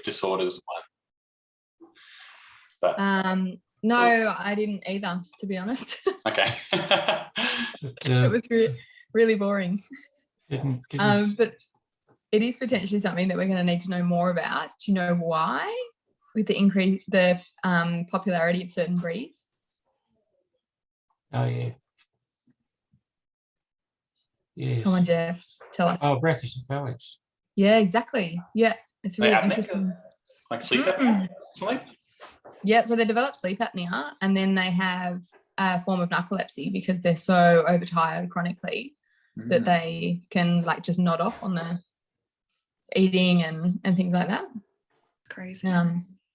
sleep disorders one. But no, I didn't either, to be honest. Okay. It was really boring. But it is potentially something that we're going to need to know more about. Do you know why? With the popularity of certain breeds? Oh, yeah. Yes. Come on, Jeff, tell us. Oh, brachycephalics. Yeah, exactly. Yeah, it's really interesting. Like sleep apnea? Sleep? Yeah, so they develop sleep apnea and then they have a form of narcolepsy because they're so overtired chronically that they can like just nod off on the eating and things like that. It's crazy.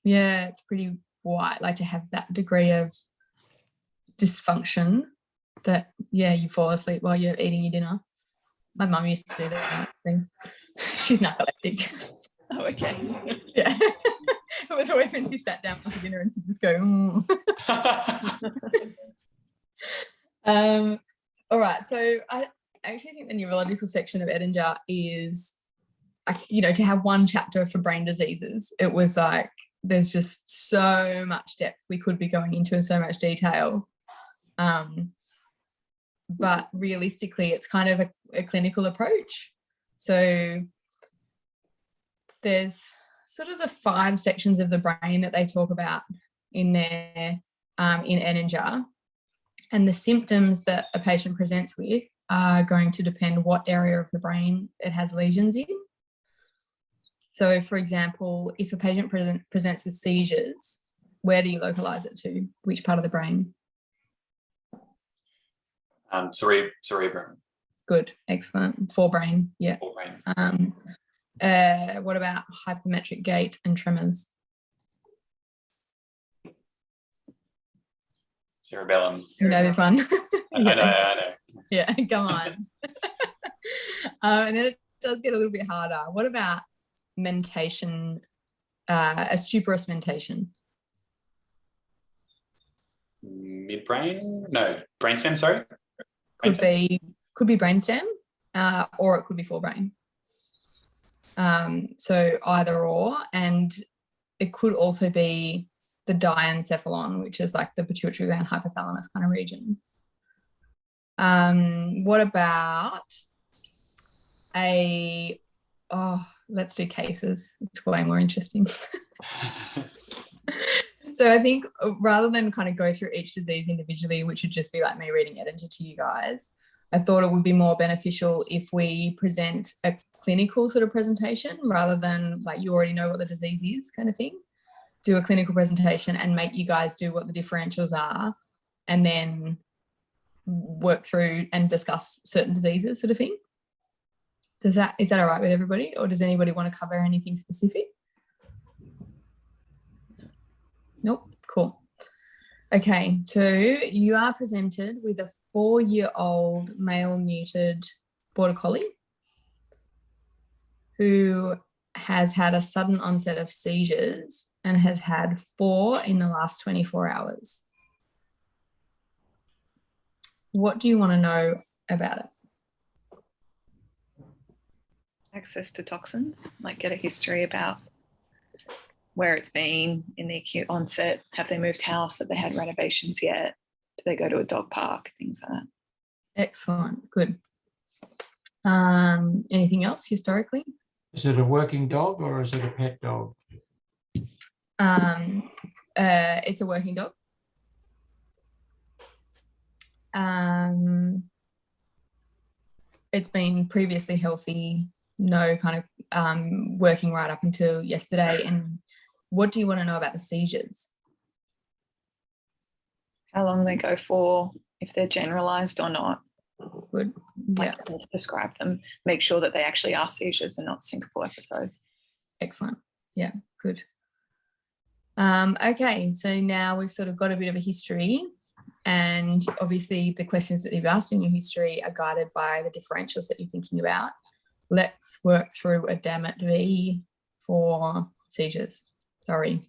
Yeah, it's pretty wild, like to have that degree of dysfunction that, yeah, you fall asleep while you're eating your dinner. My mum used to do that thing. She's narcoleptic. Oh, okay. Yeah. It was always when she sat down for dinner and she'd just go, all right, so I actually think the neurological section of Edinger is, to have one chapter for brain diseases. It was like there's just so much depth we could be going into and so much detail. But realistically, it's kind of a clinical approach. So there's sort of the 5 sections of the brain that they talk about in there in Edinger. And the symptoms that a patient presents with are going to depend what area of the brain it has lesions in. So, for example, if a patient presents with seizures, where do you localise it to? Which part of the brain? Cerebrum. Good, excellent. Forebrain, yeah. Forebrain. What about hypermetric gait and tremors? Cerebellum. You know this one? I know. Yeah, come on. And then it does get a little bit harder. What about mentation, astuberous mentation? Midbrain? No, brainstem, sorry. Could be brainstem, or it could be forebrain. So either or, and it could also be the diencephalon, which is like the pituitary gland hypothalamus kind of region. What about let's do cases. It's way more interesting. So I think rather than kind of go through each disease individually, which would just be like me reading Edinger to you guys, I thought it would be more beneficial if we present a clinical sort of presentation rather than like you already know what the disease is kind of thing. Do a clinical presentation and make you guys do what the differentials are and then work through and discuss certain diseases sort of thing. Is that all right with everybody, or does anybody want to cover anything specific? Nope, cool. Okay, so you are presented with a 4-year-old male neutered border collie who has had a sudden onset of seizures and has had 4 in the last 24 hours. What do you want to know about it? Access to toxins, like get a history about where it's been in the acute onset. Have they moved house? Have they had renovations yet? Do they go to a dog park? Things like that. Excellent, good. Anything else historically? Is it a working dog or is it a pet dog? It's a working dog. It's been previously healthy, no kind of working right up until yesterday. And what do you want to know about the seizures? How long they go for, if they're generalised or not. Good. Yeah. Like, let's describe them. Make sure that they actually are seizures and not syncopal episodes. Excellent. Yeah, good. Okay, so now we've sort of got a bit of a history, and obviously the questions that you've asked in your history are guided by the differentials that you're thinking about. Let's work through a dammit V for seizures. Sorry.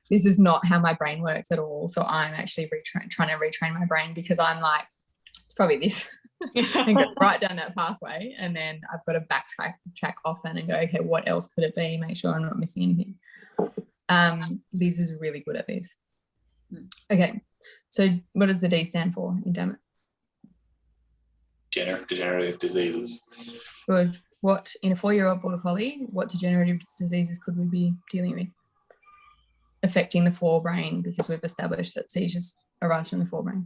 This is not how my brain works at all. So I'm actually trying to retrain my brain because I'm like, it's probably this. and go right down that pathway. And then I've got to backtrack often and go, okay, what else could it be? Make sure I'm not missing anything. Liz is really good at this. Okay, so what does the D stand for in Dammit? Degenerative diseases. Good. What, in a 4-year-old border collie, what degenerative diseases could we be dealing with affecting the forebrain, because we've established that seizures arise from the forebrain?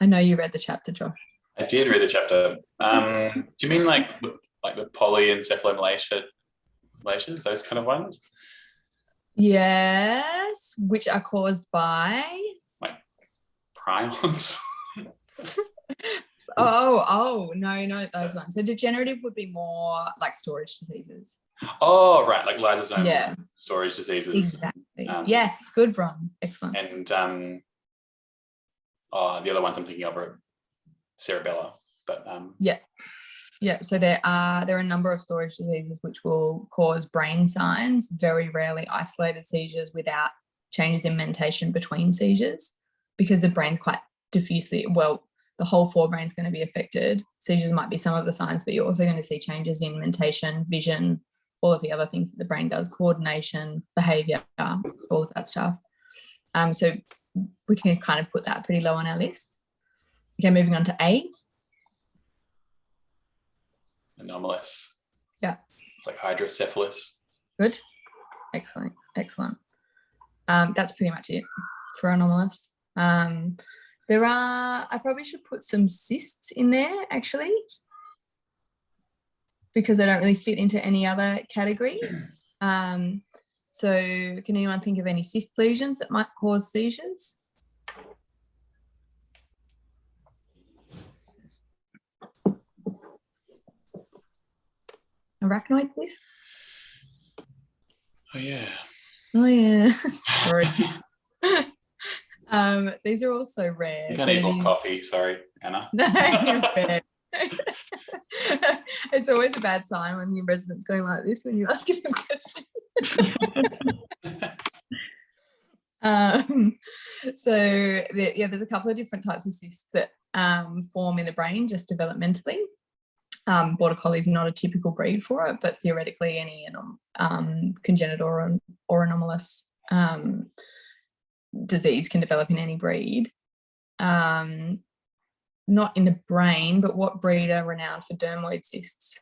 I know you read the chapter, Josh. I did read the chapter. Do you mean like the polyencephalomalacia, those kind of ones? Yes, which are caused by Like prions? no, not those ones. So degenerative would be more like storage diseases. Oh, right, like lysosomal Yeah. storage diseases. Exactly. Yes, good, Bron. Excellent. And the other ones I'm thinking of are cerebella. But Yeah, so there are a number of storage diseases which will cause brain signs, very rarely isolated seizures without changes in mentation between seizures, because the brain's quite diffusely, well, the whole forebrain is going to be affected. Seizures might be some of the signs, but you're also going to see changes in mentation, vision, all of the other things that the brain does, coordination, behavior, all of that stuff. So we can kind of put that pretty low on our list. Okay, moving on to A. anomalous. Yeah. It's like hydrocephalus. Good. Excellent. That's pretty much it for anomalous. I probably should put some cysts in there actually, because they don't really fit into any other category. So can anyone think of any cyst lesions that might cause seizures? Arachnoid cyst? Oh yeah. Oh yeah. These are all so rare. You can't eat more coffee, sorry, Anna. No, you're fair. It's always a bad sign when your resident's going like this when you ask him a question. There's a couple of different types of cysts that form in the brain just developmentally. Border collie is not a typical breed for it, but theoretically any congenital or anomalous disease can develop in any breed. Not in the brain, but what breed are renowned for dermoid cysts?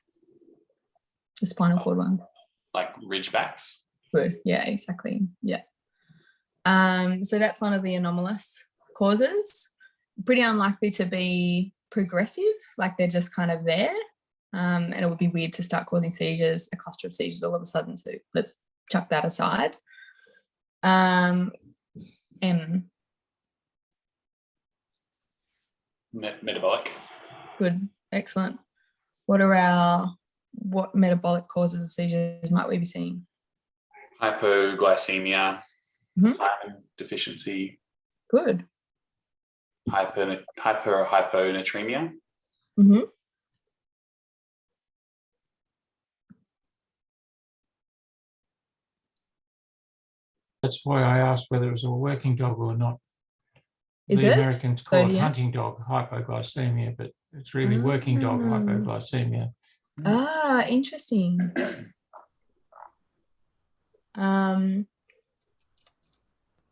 The spinal cord one. Like ridgebacks? Good. Yeah, exactly. Yeah. So that's one of the anomalous causes. Pretty unlikely to be progressive, like they're just kind of there. And it would be weird to start causing seizures, a cluster of seizures all of a sudden. So let's chuck that aside. M. Metabolic. Good. Excellent. What metabolic causes of seizures might we be seeing? Hypoglycemia, Mhm. iron deficiency, Good. hyponatremia. Mm-hmm. That's why I asked whether it was a working dog or not. Is the it? Americans call it Zodiac? hunting dog hypoglycemia, but it's really working dog hypoglycemia. Ah, interesting.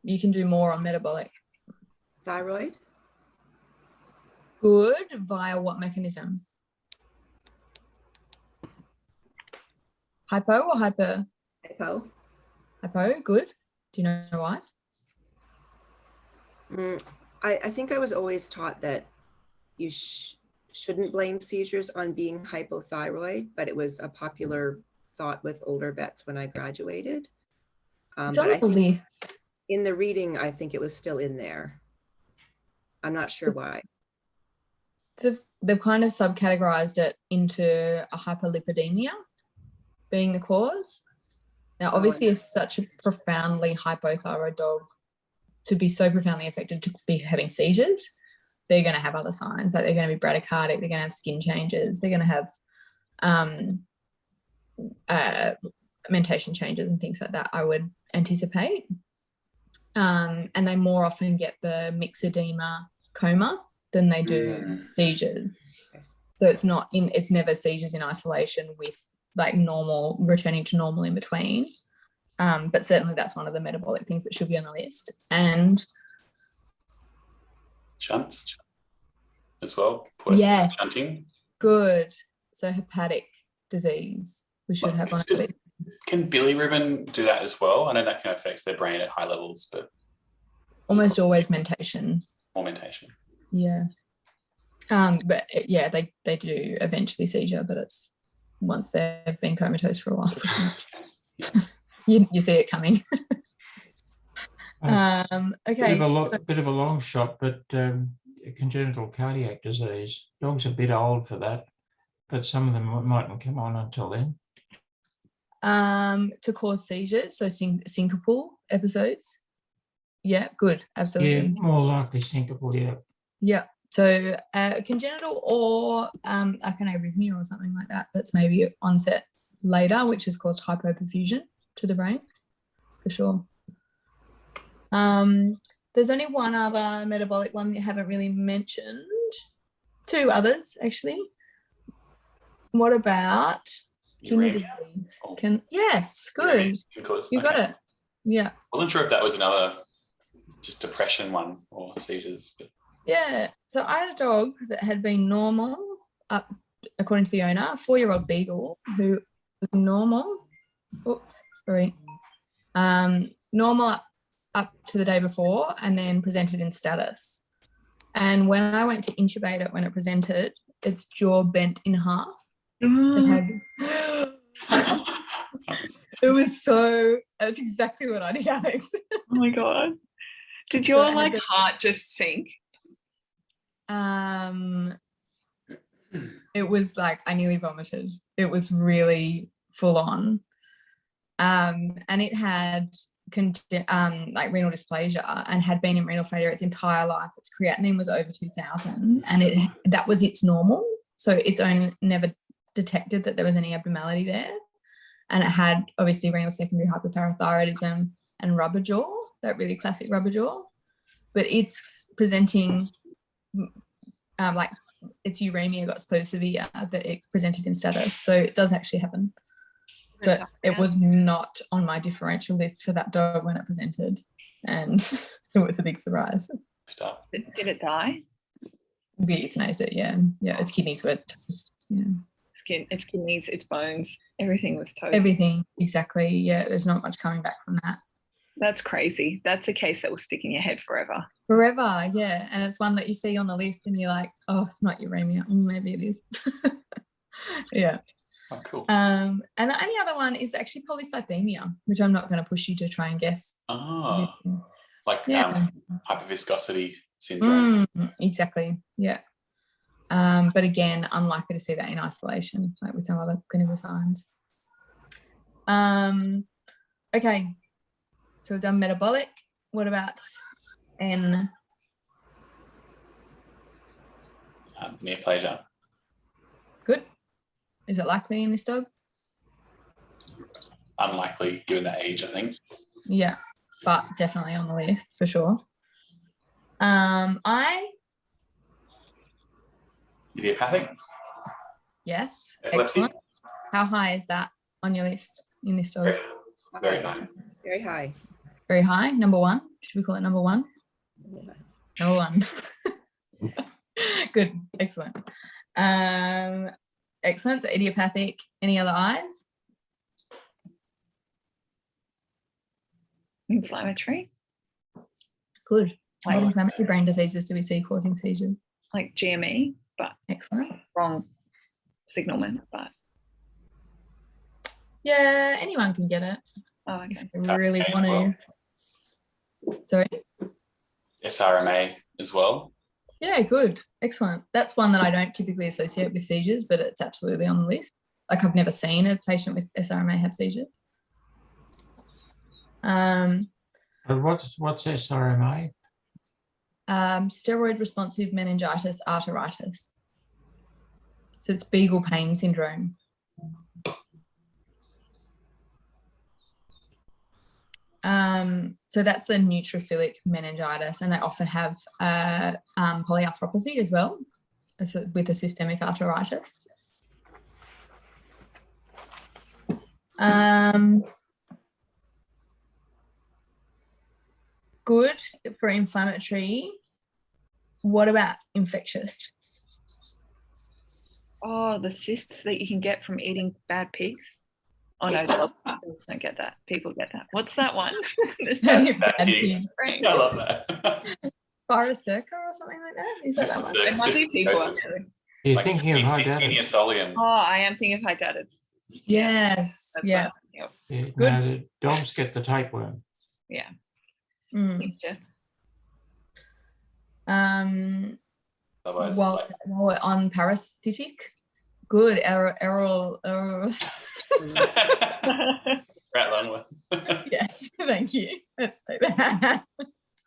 You can do more on metabolic. Thyroid? Good. Via what mechanism? Hypo or hyper? Hypo? Hypo. Good. Do you know why? I think I was always taught that you shouldn't blame seizures on being hypothyroid, but it was a popular thought with older vets when I graduated. But I think in the reading, I think it was still in there. I'm not sure why. They've kind of subcategorized it into a hyperlipidemia being the cause. Now, obviously, it's such a profoundly hypothyroid dog to be so profoundly affected to be having seizures. They're going to have other signs, like they're going to be bradycardic, they're going to have skin changes, they're going to have mentation changes and things like that, I would anticipate. And they more often get the myxedema coma than they do seizures. So it's never seizures in isolation with like normal, returning to normal in between. But certainly that's one of the metabolic things that should be on the list. And shunts as well. Yes. Shunting. Good. So hepatic disease we should have on our list. Can bilirubin do that as well? I know that can affect their brain at high levels, but Almost always mentation. more mentation. Yeah. But yeah, they do eventually seizure, but it's once they've been comatose for a while. you see it coming. Okay. Bit of a long shot, but congenital cardiac disease. Dog's a bit old for that, but some of them mightn't come on until then. To cause seizures, so syncopal episodes. Yeah, good, absolutely. Yeah, more likely syncopal, yeah. Yeah. So congenital or like an arrhythmia or something like that, that's maybe onset later, which has caused hypoperfusion to the brain, for sure. There's only one other metabolic one that you haven't really mentioned. Two others, actually. What about kidney disease? Yes, good. You got it. Yeah. Wasn't sure if that was another just depression one or seizures, but yeah. So I had a dog that had been normal up, according to the owner, a 4-year-old beagle who was normal. Oops, sorry. Normal up to the day before, and then presented in status. And when I went to intubate it, when it presented, its jaw bent in half. It was that's exactly what I did, Alex. Oh my God. Did your heart just sink? It was like I nearly vomited. It was really full on. And it had like renal dysplasia and had been in renal failure its entire life. Its creatinine was over 2,000, and that was its normal. So its own never detected that there was any abnormality there. And it had obviously renal secondary hyperparathyroidism and rubber jaw, that really classic rubber jaw. But it's presenting like its uremia got so severe that it presented in status. So it does actually happen. But it was not on my differential list for that dog when it presented. And it was a big surprise. Stop. Did it die? We euthanized it, yeah. Yeah, its kidneys were toast. Yeah. Its kidneys, its bones, everything was toast. Everything, exactly. Yeah, there's not much coming back from that. That's crazy. That's a case that will stick in your head forever. Forever, yeah. And it's one that you see on the list and you're like, oh, it's not uremia. Maybe it is. Yeah. Oh, cool. And the only other one is actually polycythemia, which I'm not going to push you to try and guess. Oh, like hyperviscosity syndrome. Exactly, yeah. But again, unlikely to see that in isolation, like with some other clinical signs. Okay, so we've done metabolic. What about Neoplasia. Good. Is it likely in this dog? Unlikely given that age, I think. Yeah, but definitely on the list for sure. Idiopathic? Yes. Epilepsy? Excellent. How high is that on your list in this dog? Very high. Very high. Very high. Number one. Should we call it number one? Number one. Good. Excellent. Excellent. So idiopathic. Any other eyes? Inflammatory. Good. What inflammatory brain diseases do we see causing seizures? Like GME, but excellent. Wrong signalment, but yeah, anyone can get it. Oh, okay. If they really want to. Sorry. SRMA as well. Yeah, good. Excellent. That's one that I don't typically associate with seizures, but it's absolutely on the list. Like I've never seen a patient with SRMA have seizures. What's SRMA? Steroid responsive meningitis arteritis. So it's beagle pain syndrome. So that's the neutrophilic meningitis, and they often have polyarthropathy as well, with a systemic arteritis. Good for inflammatory. What about infectious? Oh, the cysts that you can get from eating bad pigs. Oh no, dogs don't get that. People get that. What's that one? Bad pig. pig. I love that. Virocirca or something like that? Is that that one? It might be people, actually. You're Like thinking of Taenia hydatid. solium. Oh, I am thinking of hydatid. Yes. That's Yeah. what Yeah, Good. no, the dogs get the tapeworm. Yeah. Mm. Thanks, Jeff. Otherwise, While like, we're on parasitic, good. Errol. rat lung. Yes, thank you. Let's say that.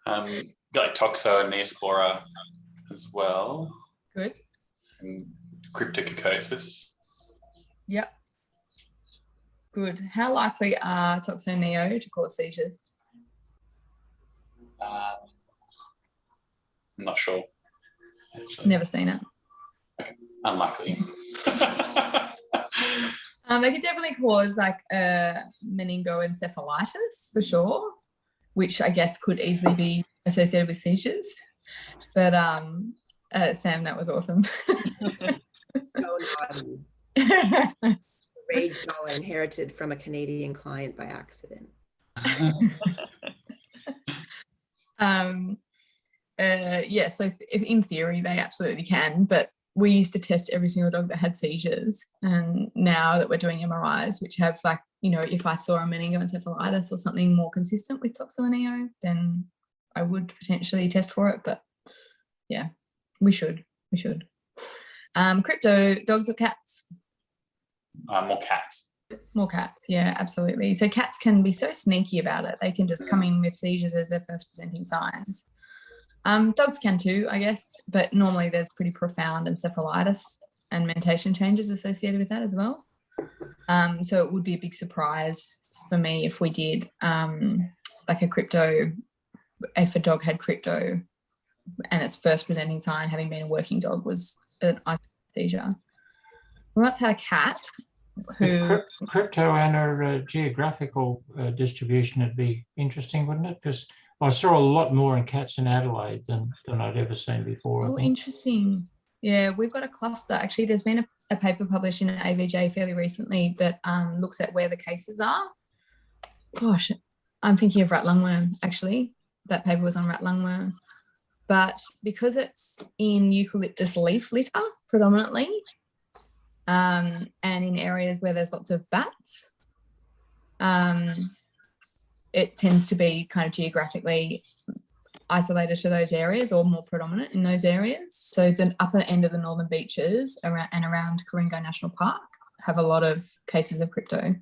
Got like toxo and neospora as well, Good. and cryptococcus. Yep. Good. How likely are toxo-neo to cause seizures? I'm not sure. Actually. Never seen it. Unlikely. They could definitely cause like meningoencephalitis for sure, which I guess could easily be associated with seizures. But Sam, that was awesome. So naughty. Rage doll I inherited from a Canadian client by accident. Yeah, so if in theory they absolutely can, but we used to test every single dog that had seizures, and now that we're doing MRIs which have like, you know, if I saw a meningoencephalitis or something more consistent with toxo-neo, then I would potentially test for it. But yeah, we should. Crypto, dogs or cats? More cats. More cats, yeah, absolutely. So cats can be so sneaky about it. They can just come in with seizures as their first presenting signs. Dogs can too, I guess, but normally there's pretty profound encephalitis and mentation changes associated with that as well. So it would be a big surprise for me if we did like a crypto, if a dog had crypto and its first presenting sign, having been a working dog, was an seizure. We once had a cat who... Crypto and her geographical distribution would be interesting, wouldn't it? Because I saw a lot more in cats in Adelaide than I'd ever seen before. Oh, interesting. Yeah, we've got a cluster. Actually, there's been a paper published in AVJ fairly recently that looks at where the cases are. Gosh, I'm thinking of rat lungworm, actually. That paper was on rat lungworm. But because it's in eucalyptus leaf litter predominantly, and in areas where there's lots of bats, it tends to be kind of geographically isolated to those areas or more predominant in those areas. So the upper end of the northern beaches around Coringo National Park have a lot of cases of crypto.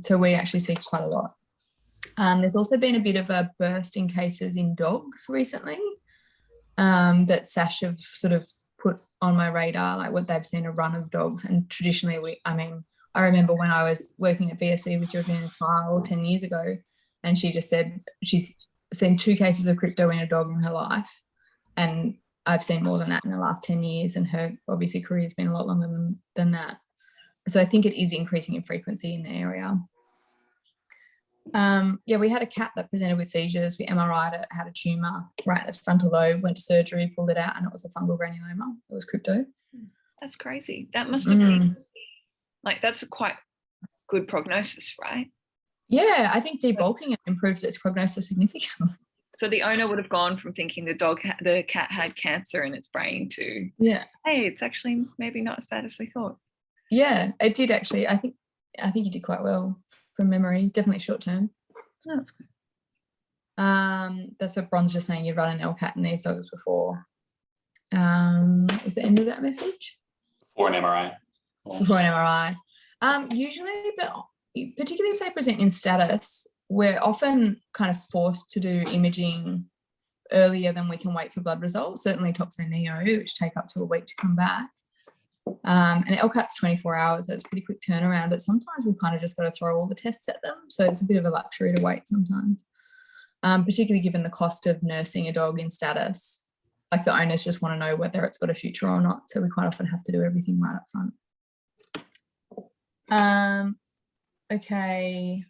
So we actually see quite a lot. There's also been a bit of a burst in cases in dogs recently that SASH have sort of put on my radar, like what they've seen a run of dogs. And traditionally, I remember when I was working at VSC with children in a trial 10 years ago, and she just said she's seen 2 cases of crypto in a dog in her life. And I've seen more than that in the last 10 years, and her obviously career has been a lot longer than that. So I think it is increasing in frequency in the area. Yeah, we had a cat that presented with seizures. We MRI'd it, had a tumour right in its frontal lobe, went to surgery, pulled it out, and it was a fungal granuloma. It was crypto. That's crazy. That must have been, like, that's a quite good prognosis, right? Yeah, I think debulking it improved its prognosis significantly. So the owner would have gone from thinking the cat had cancer in its brain to, yeah, hey, it's actually maybe not as bad as we thought. Yeah, it did actually. I think you did quite well from memory. Definitely short term. Oh, that's good. That's what Bron's just saying. You'd run an LCAT in these dogs before. Was the end of that message? Before an MRI. Before an MRI. Usually, but particularly if they present in status, we're often kind of forced to do imaging earlier than we can wait for blood results. Certainly toxo-neo, which take up to a week to come back. And LCAT's 24 hours, so it's pretty quick turnaround, but sometimes we've kind of just got to throw all the tests at them. So it's a bit of a luxury to wait sometimes, particularly given the cost of nursing a dog in status. Like the owners just want to know whether it's got a future or not. So we quite often have to do everything right up front. Okay.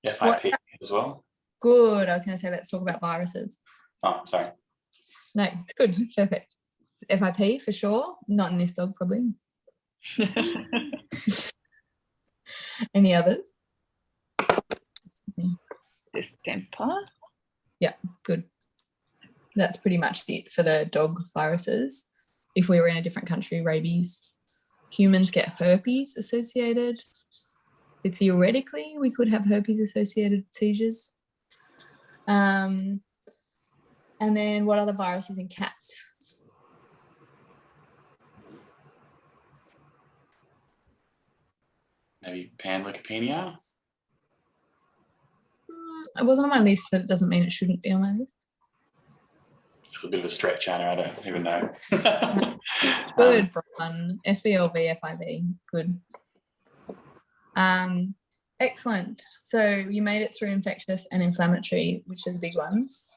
FIP as well. Good. I was going to say, let's talk about viruses. Oh, sorry. No, it's good. Perfect. FIP for sure. Not in this dog, probably. Any others? Distemper. Yeah, good. That's pretty much it for the dog viruses. If we were in a different country, rabies. Humans get herpes associated. But theoretically, we could have herpes associated seizures. And then what other viruses in cats? Maybe panleukopenia. It wasn't on my list, but it doesn't mean it shouldn't be on my list. It's a bit of a stretch, Anna. I don't even know. Good, Bron. FELV, FIV. Good. Excellent. So you made it through infectious and inflammatory, which are the big ones.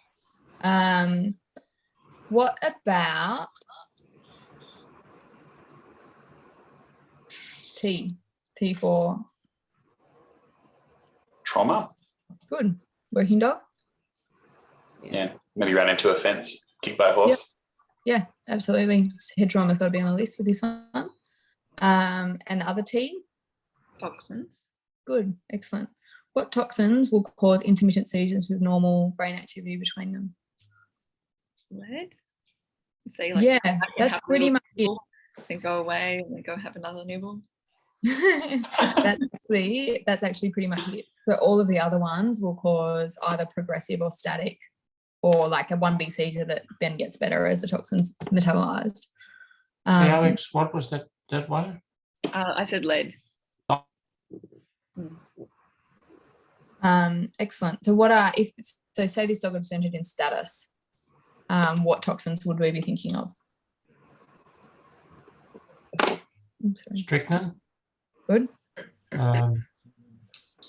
What about T? T for Trauma. good. Working dog? Yeah. Maybe ran into a fence, kicked by a horse. Yeah, absolutely. Head trauma's got to be on the list for this one. And the other T? Toxins. Good. Excellent. What toxins will cause intermittent seizures with normal brain activity between them? Lead. If they Yeah, come back and that's have a pretty little much it. nibble, then go away and then go have another nibble. That's actually pretty much it. So all of the other ones will cause either progressive or static, or like a 1B seizure that then gets better as the toxins metabolized. Hey, Alex, what was that one? I said lead. Excellent. So what are, if so say this dog was presented in status, what toxins would we be thinking of? I'm sorry. Strychnine? Good.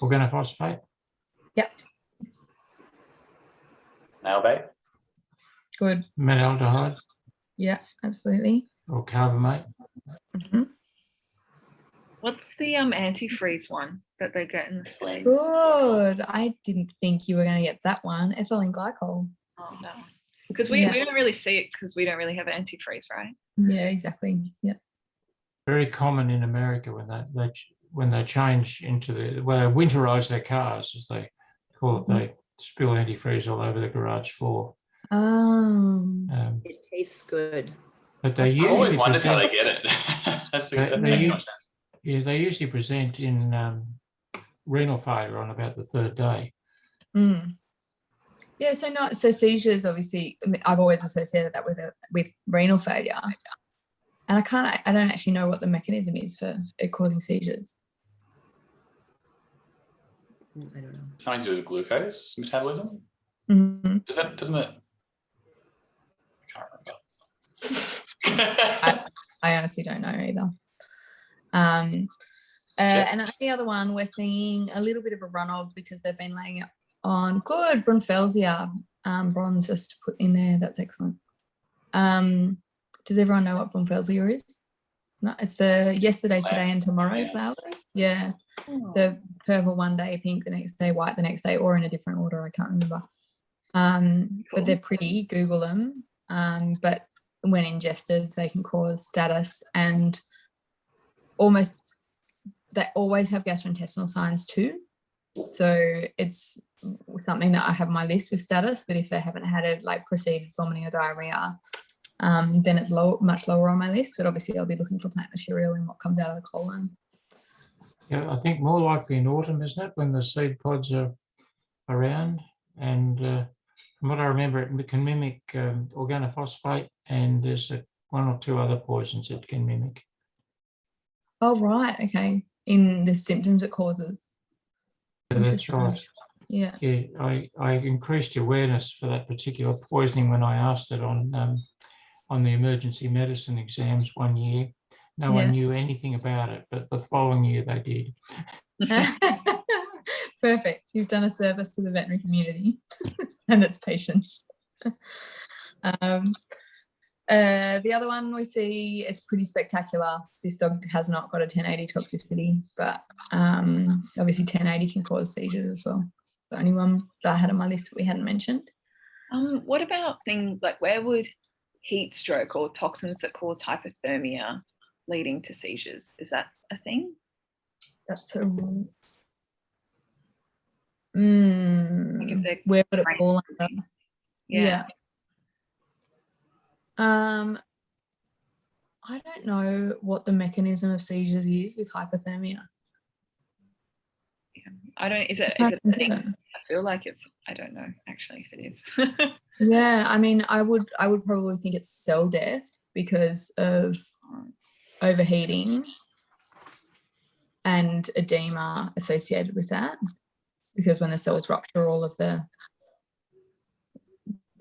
Organophosphate? Yep. Nail bait. Good. Metaldehyde? Yeah, absolutely. Or carbamate? Mhm. What's the antifreeze one that they get in the States? Good. I didn't think you were going to get that one. Ethylene glycol. Oh no, because we don't really see it because we don't really have antifreeze, right? Yeah, exactly. Yeah. Very common in America when they change into they winterize their cars, as they call it. They spill antifreeze all over the garage floor. It tastes good. But they I always usually wondered how they present, get it. that They makes use- much sense. yeah, they usually present in renal failure on about the third day. Yeah, so seizures, obviously, I've always associated that with renal failure, and I don't actually know what the mechanism is for it causing seizures. I don't know. Something to do with glucose metabolism. Mhm. Doesn't it? I can't remember. I honestly don't know either. And the only other one we're seeing a little bit of a run of because they've been laying it on good bronfelsia. Bronze just put in there. That's excellent. Does everyone know what bronfelsia is? No, it's the yesterday, today, and tomorrow flowers. Yeah, the purple one day, pink the next day, white the next day, or in a different order. I can't remember. But they're pretty. Google them. But when ingested, they can cause status and they always have gastrointestinal signs too. So it's something that I have on my list with status, but if they haven't had it like preceded vomiting or diarrhea, then it's much lower on my list. But obviously I'll be looking for plant material in what comes out of the colon. Yeah, I think more likely in autumn, isn't it, when the seed pods are around? And from what I remember, it can mimic organophosphate, and there's one or two other poisons it can mimic. Oh, right. Okay. In the symptoms it causes. Yeah, that's right. Yeah. Yeah, I increased the awareness for that particular poisoning when I asked it on on the emergency medicine exams one year. No one knew anything about it, but the following year they did. Perfect. You've done a service to the veterinary community and its patients. The other one we see, it's pretty spectacular. This dog has not got a 1080 toxicity, but obviously 1080 can cause seizures as well. The only one that I had on my list that we hadn't mentioned. What about things like, where would heat stroke or toxins that cause hypothermia leading to seizures? Is that a thing? That's a Like if they're where would it fall under? Yeah. I don't know what the mechanism of seizures is with hypothermia. I don't, is it a thing? I feel like it's, I don't know actually if it is. Yeah, I mean, I would probably think it's cell death because of overheating and edema associated with that, because when the cells rupture, all of the,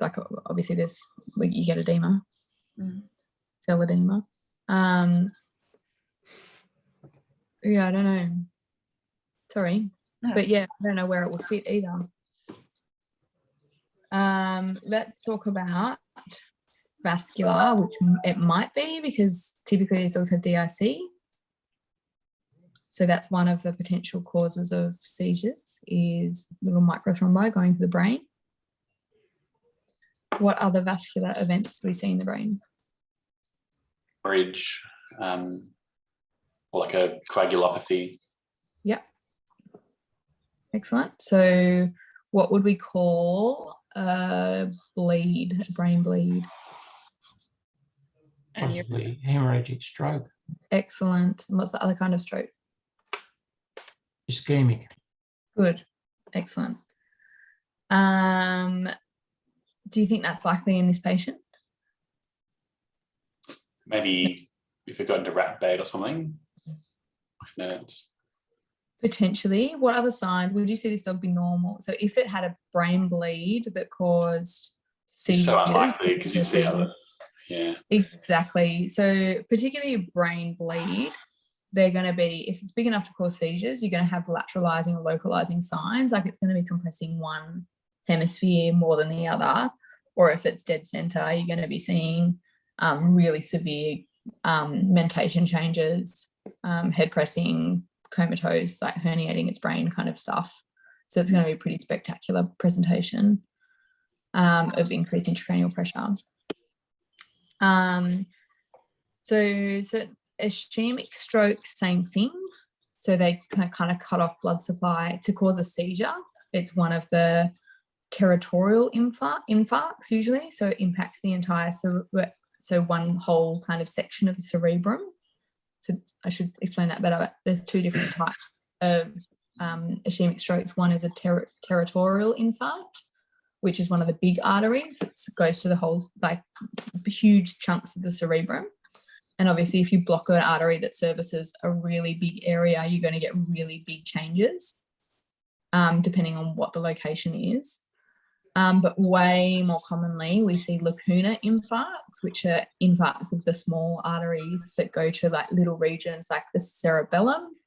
like, obviously there's, you get edema, cell edema. Yeah, I don't know. Sorry. No. But yeah, I don't know where it would fit either. Let's talk about vascular, which it might be, because typically these dogs have DIC. So that's one of the potential causes of seizures, is little microthrombi going to the brain. What other vascular events do we see in the brain? Bridge, or like a coagulopathy. Yep. Excellent. So what would we call a bleed, a brain bleed? Possibly hemorrhagic stroke. Excellent. And what's the other kind of stroke? Ischemic. Good. Excellent. Do you think that's likely in this patient? Maybe if it got into rat bait or something. Potentially. What other signs would you see this dog be normal? So if it had a brain bleed that caused seizures, so unlikely because you see other. Yeah. Exactly. So particularly a brain bleed, they're going to be, if it's big enough to cause seizures, you're going to have lateralizing or localizing signs, like it's going to be compressing one hemisphere more than the other. Or if it's dead center, you're going to be seeing really severe mentation changes, head pressing, comatose, like herniating its brain kind of stuff. So it's going to be a pretty spectacular presentation of increased intracranial pressure. So ischemic stroke, same thing. So they kind of cut off blood supply to cause a seizure. It's one of the territorial infarcts usually. So it impacts the entire, so one whole kind of section of the cerebrum. So I should explain that better. There's two different types of ischemic strokes. One is a territorial infarct, which is one of the big arteries that goes to the whole, like, huge chunks of the cerebrum. And obviously if you block an artery that services a really big area, you're going to get really big changes depending on what the location is. But way more commonly, we see lacuna infarcts, which are infarcts of the small arteries that go to like little regions like the cerebellum.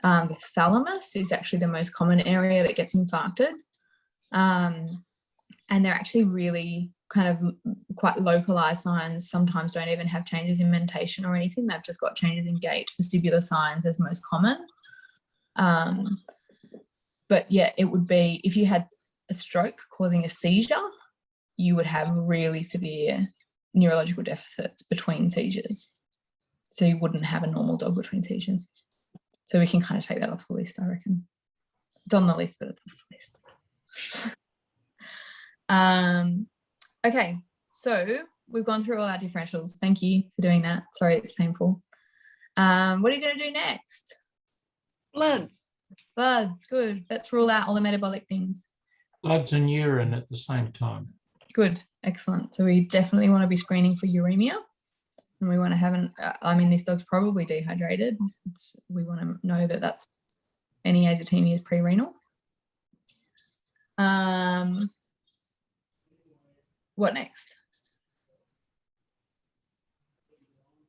The thalamus is actually the most common area that gets infarcted. And they're actually really kind of quite localized signs, sometimes don't even have changes in mentation or anything. They've just got changes in gait. Vestibular signs as most common. But yeah, it would be, if you had a stroke causing a seizure, you would have really severe neurological deficits between seizures. So you wouldn't have a normal dog between seizures. So we can kind of take that off the list, I reckon. It's on the list, but it's off the list. Okay, so we've gone through all our differentials. Thank you for doing that. Sorry, it's painful. What are you going to do next? Bloods, good. Let's rule out all the metabolic things. Bloods and urine at the same time. Good, excellent. So we definitely want to be screening for uremia, and we want to have this dog's probably dehydrated. We want to know that that's any azotemia is pre-renal. What next?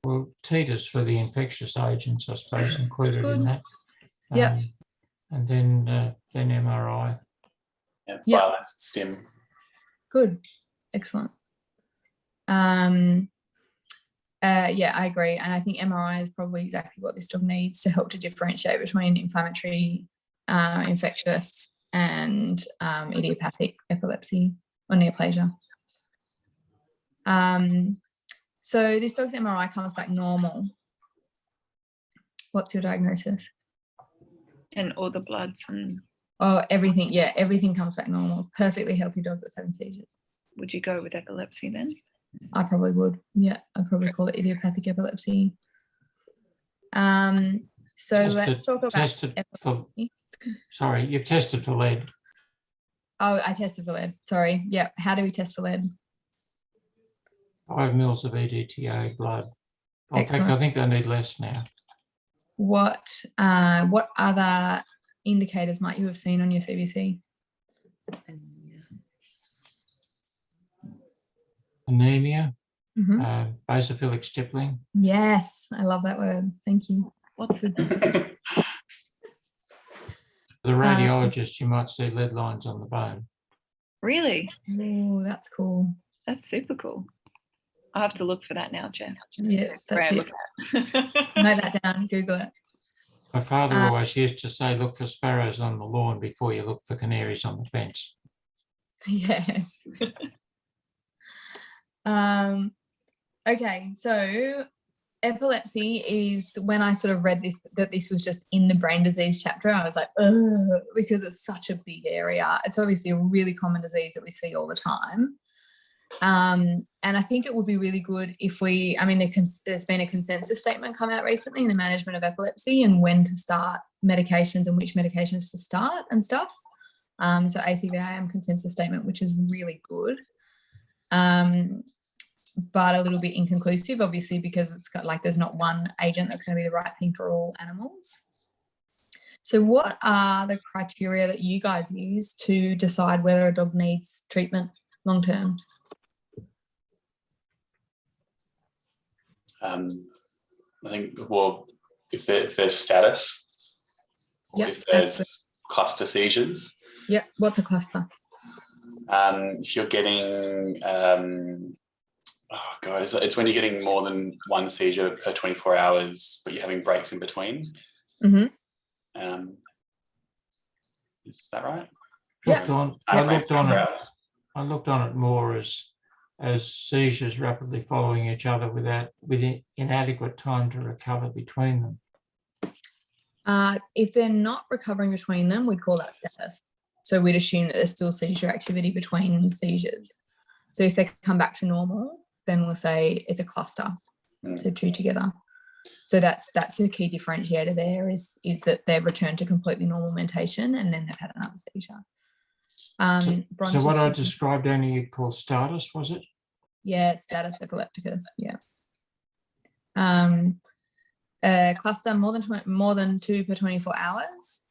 Well, titers for the infectious agents, I suppose, included in Good. that. Yep. And then MRI. Yeah, Yeah. bile acid stim. Good. Excellent. Yeah, I agree. And I think MRI is probably exactly what this dog needs to help to differentiate between inflammatory, infectious, and idiopathic epilepsy or neoplasia. So this dog's MRI comes back normal. What's your diagnosis? And all the bloods, and Oh, everything. Yeah, everything comes back normal. Perfectly healthy dog that's having seizures. would you go with epilepsy then? I probably would. Yeah, I'd probably call it idiopathic epilepsy. So let's talk about tested for, epilepsy. sorry, you've tested for lead. Oh, I tested for lead. Sorry. Yeah. How do we test for lead? 5 mils of EDTA blood. In fact, Excellent. I think they need less now. What other indicators might you have seen on your CBC? Anemia, Mhm. basophilic stippling. Yes, I love that word. Thank you. What's the The radiologist, you might see lead lines on the bone. really? Oh, that's cool. That's super cool. I'll have to look for that now, Jeff. Yeah, that's Right, it. look at. Note that down. Google it. My father always used to say, look for sparrows on the lawn before you look for canaries on the fence. Yes. Okay, so epilepsy is, when I sort of read this, that this was just in the brain disease chapter, I was like, ugh, because it's such a big area. It's obviously a really common disease that we see all the time. And I think it would be really good if we, I mean, there's been a consensus statement come out recently in the management of epilepsy and when to start medications and which medications to start and stuff. So ACVIM consensus statement, which is really good. But a little bit inconclusive, obviously, because it's got like there's not one agent that's going to be the right thing for all animals. So what are the criteria that you guys use to decide whether a dog needs treatment long term? I think, well, if there's status, or Yep, if there's absolutely. cluster seizures. Yeah, what's a cluster? If you're getting, oh God, it's when you're getting more than one seizure per 24 hours, but you're having breaks in between. Mm-hmm. Is that right? Yeah. I looked on it more as seizures rapidly following each other with inadequate time to recover between them. If they're not recovering between them, we'd call that status. So we'd assume that there's still seizure activity between seizures. So if they come back to normal, then we'll say it's a cluster, so two together. So that's the key differentiator there is that they've returned to completely normal mentation and then they've had another seizure. So what I described only you'd call status, was it? Yeah, status epilepticus. Yeah. Cluster more than 2 per 24 hours.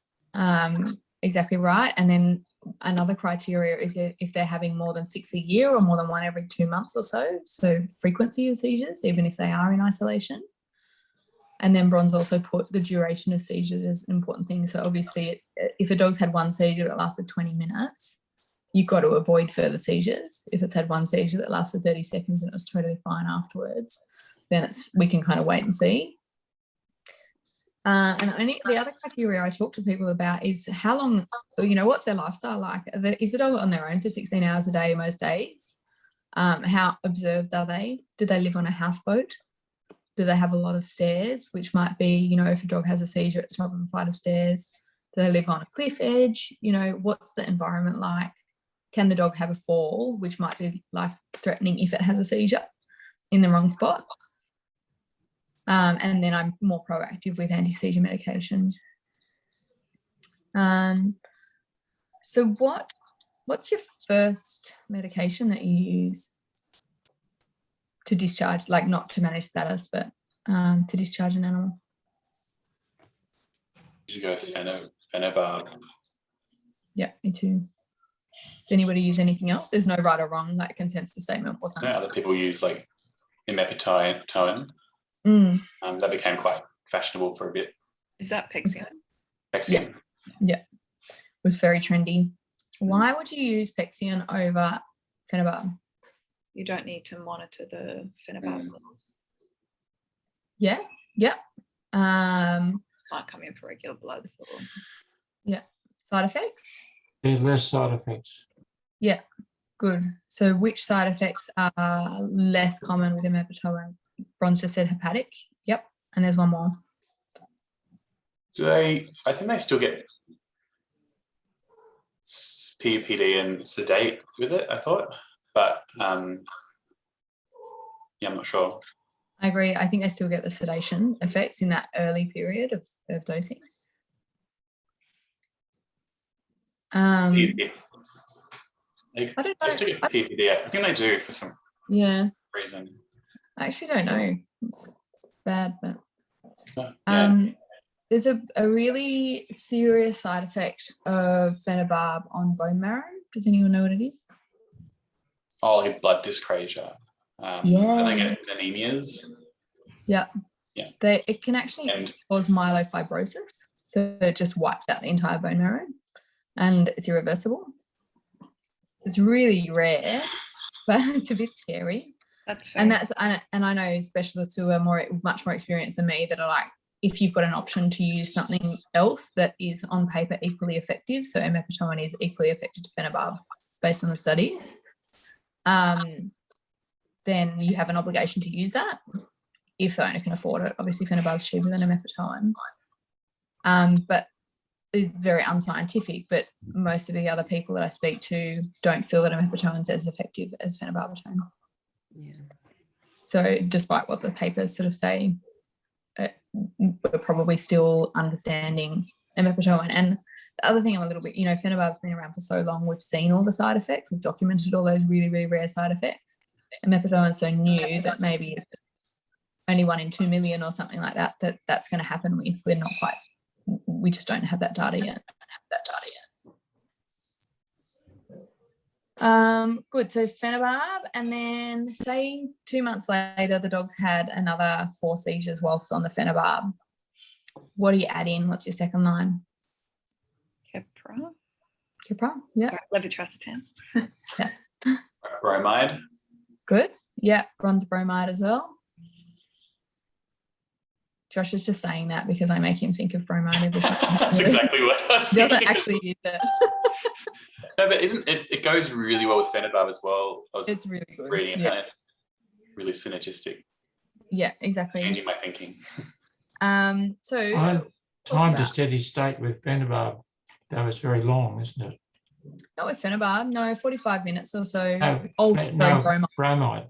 Exactly right. And then another criteria is if they're having more than 6 a year or more than one every 2 months or so. So frequency of seizures, even if they are in isolation. And then Bronze also put the duration of seizures as an important thing. So obviously, if a dog's had one seizure that lasted 20 minutes, you've got to avoid further seizures. If it's had one seizure that lasted 30 seconds and it was totally fine afterwards, then we can kind of wait and see. And the other criteria I talk to people about is how long, what's their lifestyle like? Is the dog on their own for 16 hours a day most days? How observed are they? Do they live on a houseboat? Do they have a lot of stairs, which might be, if a dog has a seizure at the top of a flight of stairs? Do they live on a cliff edge? What's the environment like? Can the dog have a fall, which might be life-threatening if it has a seizure in the wrong spot? And then I'm more proactive with anti-seizure medication. So what's your first medication that you use to discharge, like not to manage status, but to discharge an animal? You go phenobarb. Yeah, me too. Does anybody use anything else? There's no right or wrong, like consensus statement wasn't. No, other people use like imepatone. That became quite fashionable for a bit. Is that Pexion? Pexion. Yeah. It was very trendy. Why would you use Pexion over phenobarb? You don't need to monitor the phenobarb levels. Yeah. Yep. Might come in for regular bloods. Or... Yeah. Side effects? There's less side effects. Yeah. Good. So which side effects are less common with imepitoin? Bron's just said hepatic. Yep. And there's one more. I think they still get PPD and sedate with it, I thought. But yeah, I'm not sure. I agree. I think they still get the sedation effects in that early period of dosing. PPD. I don't know. They still get PPD. I think they do for some reason. I actually don't know. It's bad, but Yeah. there's a really serious side effect of phenobarb on bone marrow. Does anyone know what it is? Oh, like blood dyscrasia. Yeah. And they get anemias. Yeah. Yeah. It can actually cause myelofibrosis. So it just wipes out the entire bone marrow and it's irreversible. It's really rare, but it's a bit scary. That's fair. And I know specialists who are much more experienced than me that are like, if you've got an option to use something else that is on paper equally effective, so imepitoin is equally effective to phenobarb based on the studies, then you have an obligation to use that if the owner can afford it. Obviously, phenobarb is cheaper than imepitoin, but it's very unscientific. But most of the other people that I speak to don't feel that imepitoin is as effective as phenobarbital. Yeah. So, despite what the papers sort of say, we're probably still understanding imepitoin. And the other thing I'm a little bit, phenobarb's been around for so long, we've seen all the side effects, we've documented all those really, really rare side effects. Imepitoin is so new that maybe only 1 in 2 million or something like that, that's going to happen with. We just don't have that data yet. Good. So phenobarb, and then say 2 months later, the dog's had another 4 seizures whilst on the phenobarb. What do you add in? What's your second line? Keppra, yeah. Levetiracetam. Yeah. Bromide. Good. Yeah, Bron's bromide as well. Josh is just saying that because I make him think of bromide every time. That's exactly what I was He thinking. doesn't actually use it. No, but it goes really well with phenobarb as well. It's really good. Reading it, Yeah. and it's really synergistic. Yeah, exactly. Changing my thinking. So time to steady state with phenobarb, that was very long, isn't it? not with phenobarb, no, 45 minutes or so. Bromide.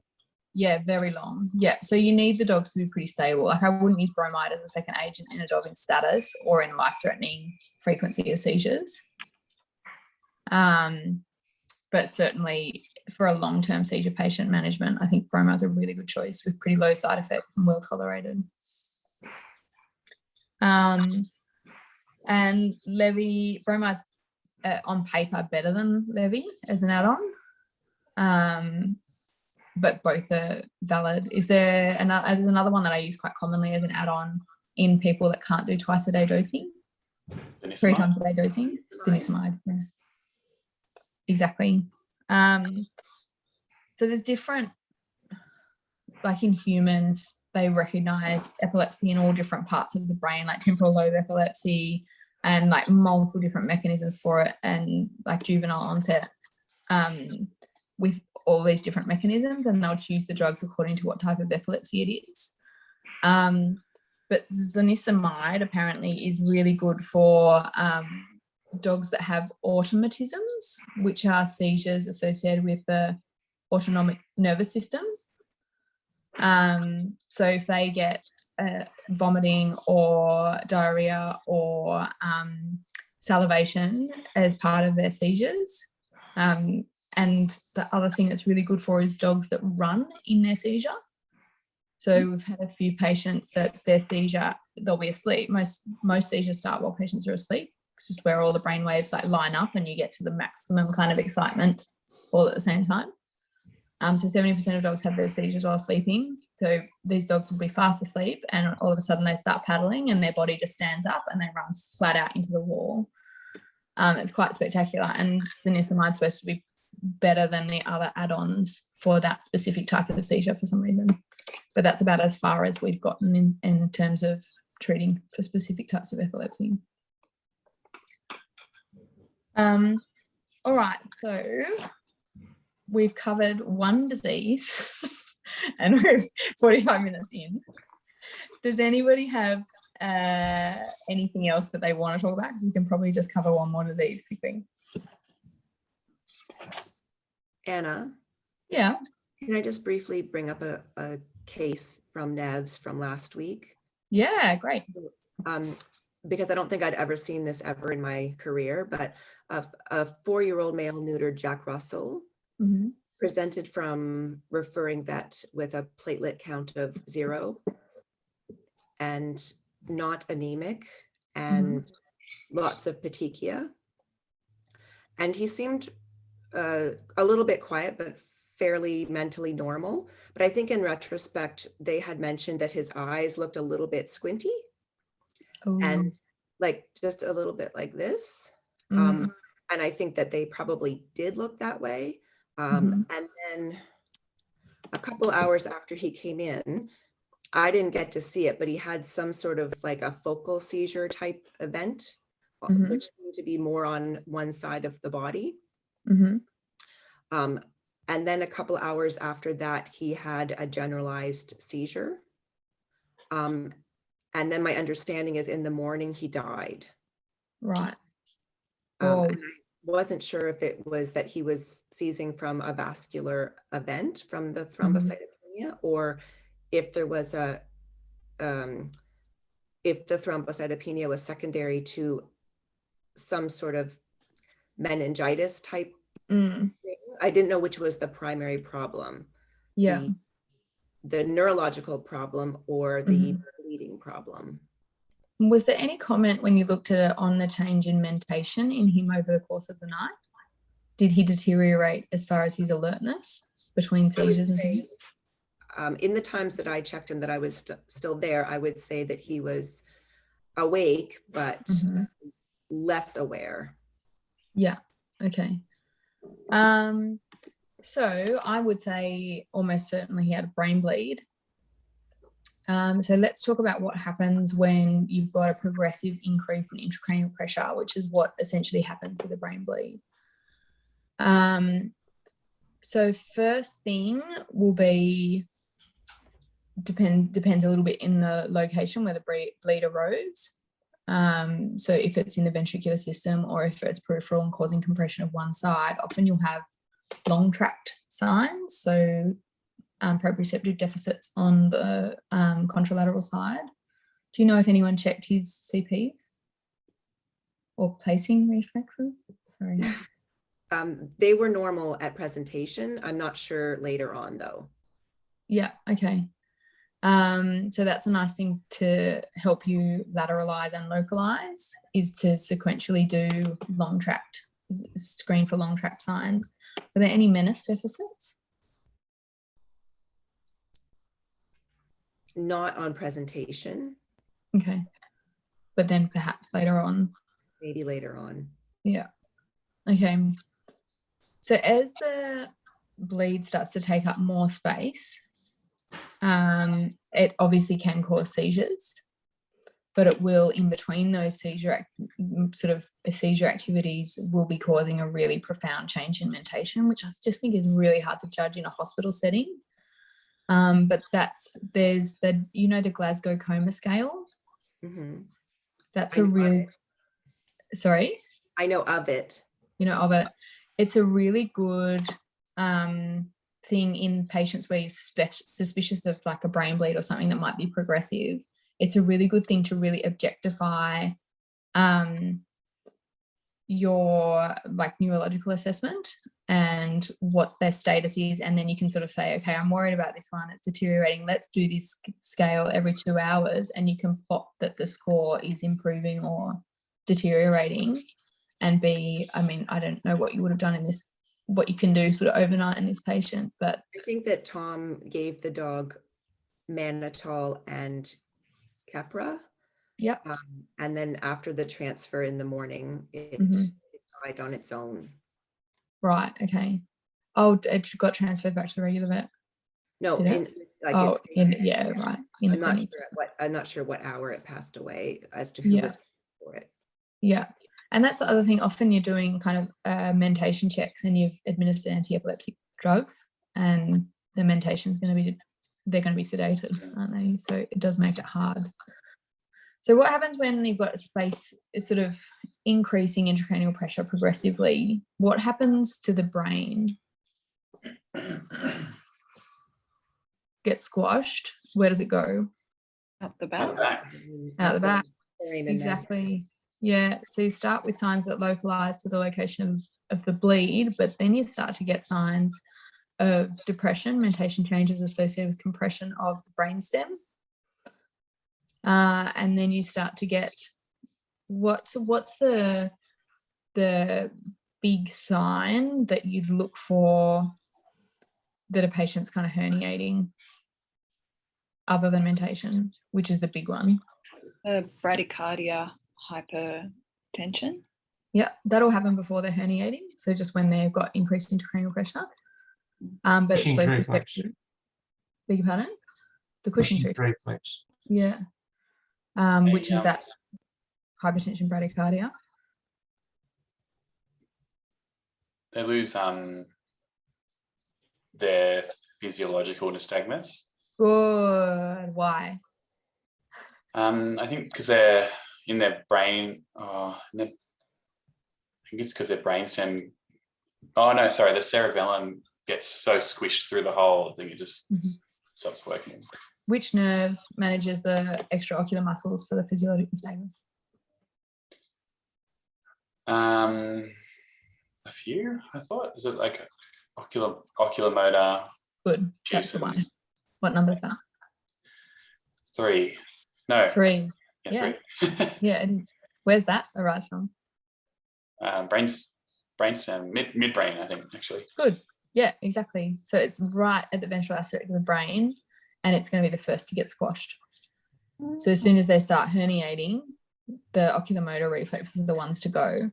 Yeah, very long. Yeah, so you need the dogs to be pretty stable. Like I wouldn't use bromide as a second agent in a dog in status or in life-threatening frequency of seizures. But certainly for a long-term seizure patient management, I think bromide's a really good choice with pretty low side effects and well tolerated. And bromide's on paper better than Levi as an add-on. But both are valid. Is there another one that I use quite commonly as an add-on in people that can't do twice a day dosing? 3 times a day dosing? Zonisamide, yes. Exactly. So there's different, like in humans, they recognize epilepsy in all different parts of the brain, like temporal lobe epilepsy and like multiple different mechanisms for it, and like juvenile onset with all these different mechanisms, and they'll choose the drugs according to what type of epilepsy it is. But zonisamide apparently is really good for dogs that have automatisms, which are seizures associated with the autonomic nervous system. So if they get vomiting or diarrhea or salivation as part of their seizures, and the other thing that's really good for is dogs that run in their seizure. So we've had a few patients that their seizure, they'll be asleep. Most seizures start while patients are asleep. It's just where all the brain waves like line up and you get to the maximum kind of excitement all at the same time. So 70% of dogs have their seizures while sleeping. So these dogs will be fast asleep and all of a sudden they start paddling and their body just stands up and they run flat out into the wall. It's quite spectacular, and zonisamide is supposed to be better than the other add-ons for that specific type of seizure for some reason. But that's about as far as we've gotten in terms of treating for specific types of epilepsy. All right, so we've covered one disease and we're 45 minutes in. Does anybody have anything else that they want to talk about? Because we can probably just cover one more disease quickly. Anna? Yeah. Can I just briefly bring up a case from Nev's from last week? Yeah, great. Because I don't think I'd ever seen this ever in my career, but a 4-year-old male neutered Jack Russell presented from referring vet with a platelet count of 0 and not anemic and lots of petechia. And he seemed a little bit quiet, but fairly mentally normal. But I think in retrospect, they had mentioned that his eyes looked a little bit squinty. Ooh. And like just a little bit like this. And I think that they probably did look that way. And then a couple hours after he came in, I didn't get to see it, but he had some sort of like a focal seizure type event, which seemed to be more on one side of the body. And then a couple hours after that, he had a generalized seizure. And then my understanding is in the morning he died. Right. And I wasn't sure if it was that he was seizing from a vascular event from the thrombocytopenia, or if there was if the thrombocytopenia was secondary to some sort of meningitis type thing. I didn't know which was the primary problem. Yeah. The neurological problem or the bleeding problem. Was there any comment when you looked at it on the change in mentation in him over the course of the night? Did he deteriorate as far as his alertness between seizures and things? In the times that I checked and that I was still there, I would say that he was awake, but less aware. Yeah. Okay. So I would say almost certainly he had a brain bleed. So let's talk about what happens when you've got a progressive increase in intracranial pressure, which is what essentially happens with a brain bleed. So first thing will be, depends a little bit in the location where the bleed arose. So if it's in the ventricular system or if it's peripheral and causing compression of one side, often you'll have long tract signs. So proprioceptive deficits on the contralateral side. Do you know if anyone checked his CPs or placing reflexes? Sorry. They were normal at presentation. I'm not sure later on though. Yeah, okay. So that's a nice thing to help you lateralize and localize, is to sequentially do long tract, screen for long tract signs. Are there any menace deficits? Not on presentation. Okay. But then perhaps later on. Maybe later on. Yeah. Okay. So as the bleed starts to take up more space, it obviously can cause seizures, but it will, in between those seizure activities, will be causing a really profound change in mentation, which I just think is really hard to judge in a hospital setting. But there's the Glasgow Coma Scale. That's a really, sorry? I know of it. You know of it. It's a really good thing in patients where you're suspicious of like a brain bleed or something that might be progressive. It's a really good thing to really objectify your like neurological assessment and what their status is, and then you can sort of say, okay, I'm worried about this one, it's deteriorating, let's do this scale every 2 hours, and you can plot that the score is improving or deteriorating. And I don't know what you would have done in this, what you can do sort of overnight in this patient, but I think that Tom gave the dog mannitol and Keppra. Yep. And then after the transfer in the morning, it died on its own. Right. Okay. Oh, it got transferred back to the regular vet. No, Did it? in like Oh, it's, yeah, right. In the clinic. I'm not sure what hour it passed away as to who Yeah. was for it. Yeah. And that's the other thing. Often you're doing kind of mentation checks and you've administered anti-epileptic drugs, and the mentation's going to be, they're going to be sedated, aren't they? So it does make it hard. So what happens when you've got a space is sort of increasing intracranial pressure progressively? What happens to the brain? Get squashed. Where does it go? Out the At the back. back. Out the back. Brain and Exactly. Yeah. So you start with signs that localize to the location of the bleed, but then you start to get signs of depression, mentation changes associated with compression of the brainstem. And then you start to get what's the big sign that you'd look for that a patient's kind of herniating other than mentation, which is the big one? Bradycardia, hypertension. Yeah, that'll happen before they're herniating. So just when they've got increased intracranial pressure. But it's Cushing's reflex. beg your pardon? The Cushing's reflex. Yeah. Which is that hypertension bradycardia. They lose their physiological nystagmus. Good. Why? I think because they're in their brain. I think it's because their brainstem. Oh no, sorry, the cerebellum gets so squished through the hole. I think it just stops working. Which nerve manages the extraocular muscles for the physiologic nystagmus? A few, I thought. Is it like oculomotor? Good. That's the one. What number is that? 3. No. 3. Yeah, 3. Yeah. And where's that arise from? Brainstem, midbrain, I think, actually. Good. Yeah, exactly. So it's right at the ventral aspect of the brain, and it's going to be the first to get squashed. So as soon as they start herniating, the oculomotor reflexes are the ones to go.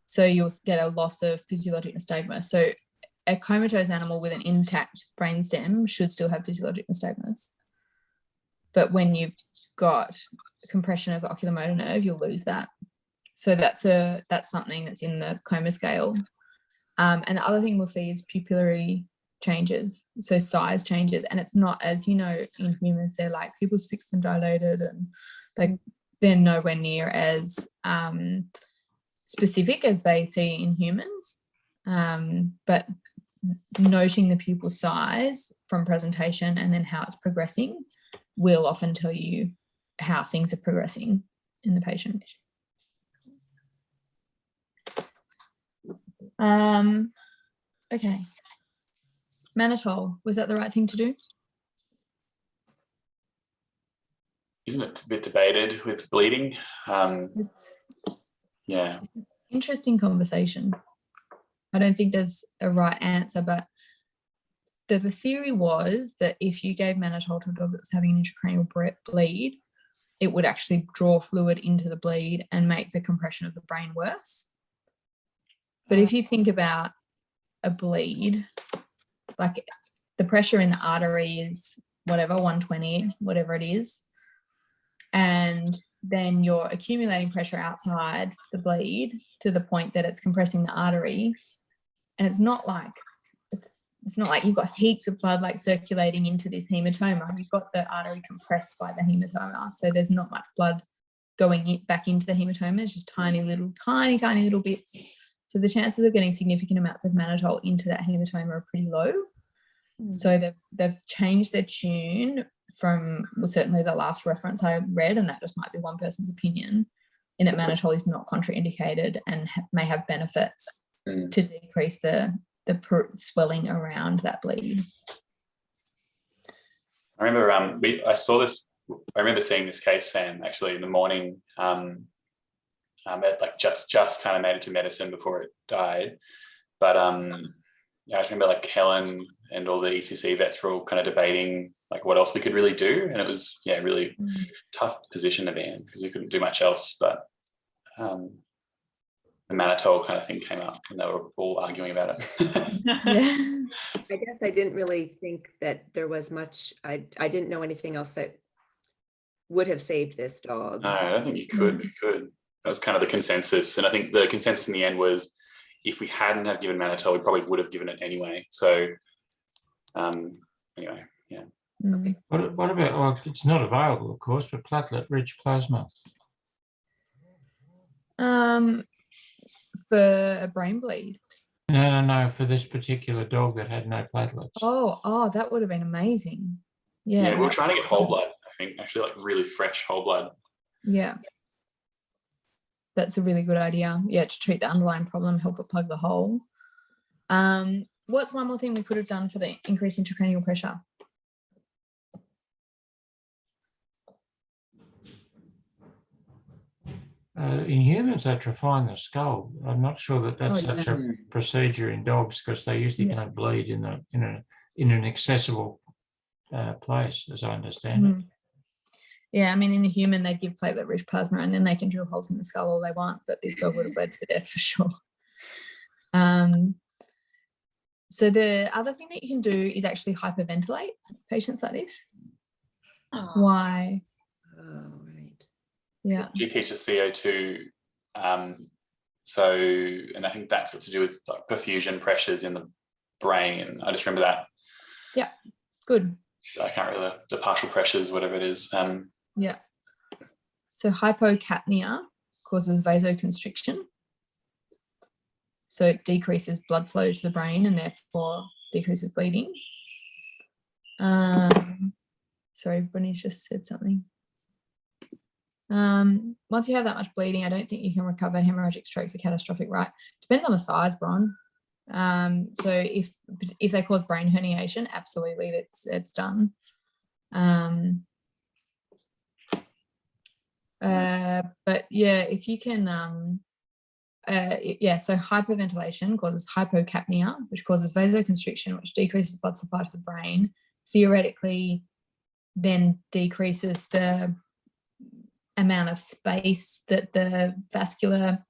So you'll get a loss of physiologic nystagmus. So a comatose animal with an intact brainstem should still have physiologic nystagmus. But when you've got compression of the oculomotor nerve, you'll lose that. So that's something that's in the coma scale. And the other thing we'll see is pupillary changes, so size changes, and it's not, as you know, in humans they're like pupils fixed and dilated, and they're nowhere near as specific as they see in humans. But noting the pupil size from presentation and then how it's progressing will often tell you how things are progressing in the patient. Okay. Mannitol, was that the right thing to do? Isn't it a bit debated with bleeding? It's Yeah. interesting conversation. I don't think there's a right answer, but the theory was that if you gave mannitol to a dog that was having an intracranial bleed, it would actually draw fluid into the bleed and make the compression of the brain worse. But if you think about a bleed, like the pressure in the artery is whatever, 120, whatever it is, and then you're accumulating pressure outside the bleed to the point that it's compressing the artery, and it's not like you've got heaps of blood like circulating into this hematoma. You've got the artery compressed by the hematoma, so there's not much blood going back into the hematoma. It's just tiny little bits. So the chances of getting significant amounts of mannitol into that hematoma are pretty low. So they've changed their tune from, well, certainly the last reference I read, and that just might be one person's opinion, in that mannitol is not contraindicated and may have benefits to decrease the swelling around that bleed. I remember I remember seeing this case, Sam, actually in the morning. It like just kind of made it to medicine before it died, but yeah, I just remember like Helen and all the ECC vets were all kind of debating like what else we could really do, and it was really tough position to be in because we couldn't do much else. But the mannitol kind of thing came up, and they were all arguing about it. Yeah. I guess I didn't really think that there was much. I didn't know anything else that would have saved this dog. No, I don't think you could. You could. That was kind of the consensus, and I think the consensus in the end was if we hadn't have given mannitol, we probably would have given it anyway. So, anyway, yeah. Mm. What about, well, it's not available, of course, but platelet-rich plasma? For a brain bleed. No, for this particular dog that had no platelets. Oh, that would have been amazing. Yeah. We were trying to get whole blood, I think, actually, like really fresh whole blood. Yeah. That's a really good idea. Yeah, to treat the underlying problem, help it plug the hole. What's one more thing we could have done for the increased intracranial pressure? In humans, they refine the skull. I'm not sure that that's Oh, such yeah. a procedure in dogs because they usually Yeah. don't bleed in an accessible place, as I understand it. Yeah, I mean, in a human, they give platelet-rich plasma and then they can drill holes in the skull all they want, but this dog would have bled to death for sure. So the other thing that you can do is actually hyperventilate patients like this. Oh, Why? Oh, right. Yeah. Decreases CO2. So, and I think that's got to do with like perfusion pressures in the brain. I just remember that. Yeah. Good. I can't remember the partial pressures, whatever it is. Yeah. So hypocapnia causes vasoconstriction. So it decreases blood flow to the brain and therefore decreases bleeding. Sorry, Bernice just said something. Once you have that much bleeding, I don't think you can recover. Hemorrhagic strokes are catastrophic, right? Depends on the size, Bron. So if they cause brain herniation, absolutely, it's done. But yeah, if you can, so hyperventilation causes hypocapnia, which causes vasoconstriction, which decreases blood supply to the brain, theoretically then decreases the amount of space that the vascular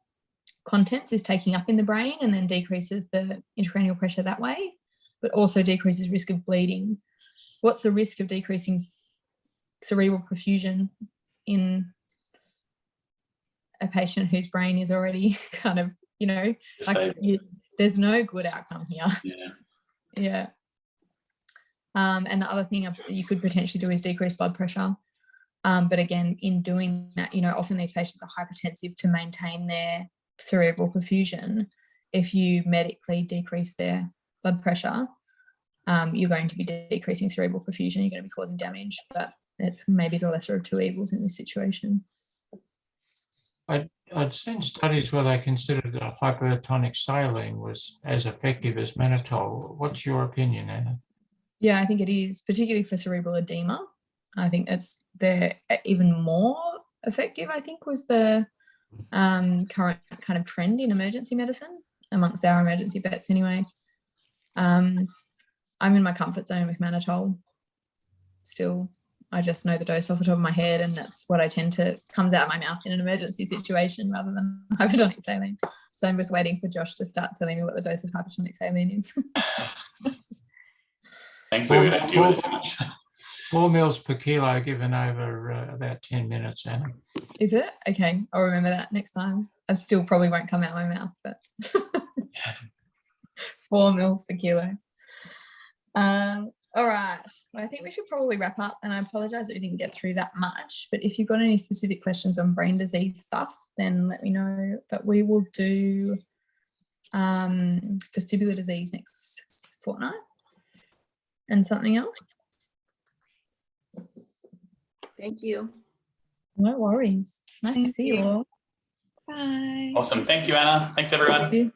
contents is taking up in the brain and then decreases the intracranial pressure that way, but also decreases risk of bleeding. What's the risk of decreasing cerebral perfusion in a patient whose brain is already kind of, there's no good outcome here. Yeah. And the other thing you could potentially do is decrease blood pressure. But again, in doing that, often these patients are hypertensive to maintain their cerebral perfusion. If you medically decrease their blood pressure, you're going to be decreasing cerebral perfusion, you're going to be causing damage, but it's maybe the lesser of two evils in this situation. I'd seen studies where they considered that hypertonic saline was as effective as mannitol. What's your opinion, Anna? Yeah, I think it is, particularly for cerebral edema. I think they're even more effective, I think, was the current kind of trend in emergency medicine amongst our emergency vets anyway. I'm in my comfort zone with mannitol still. I just know the dose off the top of my head, and that's what I tend to comes out of my mouth in an emergency situation rather than hypertonic saline. So I'm just waiting for Josh to start telling me what the dose of hypertonic saline is. Thankfully, we don't deal with it too much. 4 mils per kilo given over about 10 minutes, Anna. Is it? Okay, I'll remember that next time. I still probably won't come out of my mouth, but 4 mils per kilo. All right, well, I think we should probably wrap up, and I apologise that we didn't get through that much, but if you've got any specific questions on brain disease stuff, then let me know. But we will do vestibular disease next fortnight and something else. Thank you. No worries. Nice to see you all. bye. Awesome. Thank you, Anna. Thanks, everyone.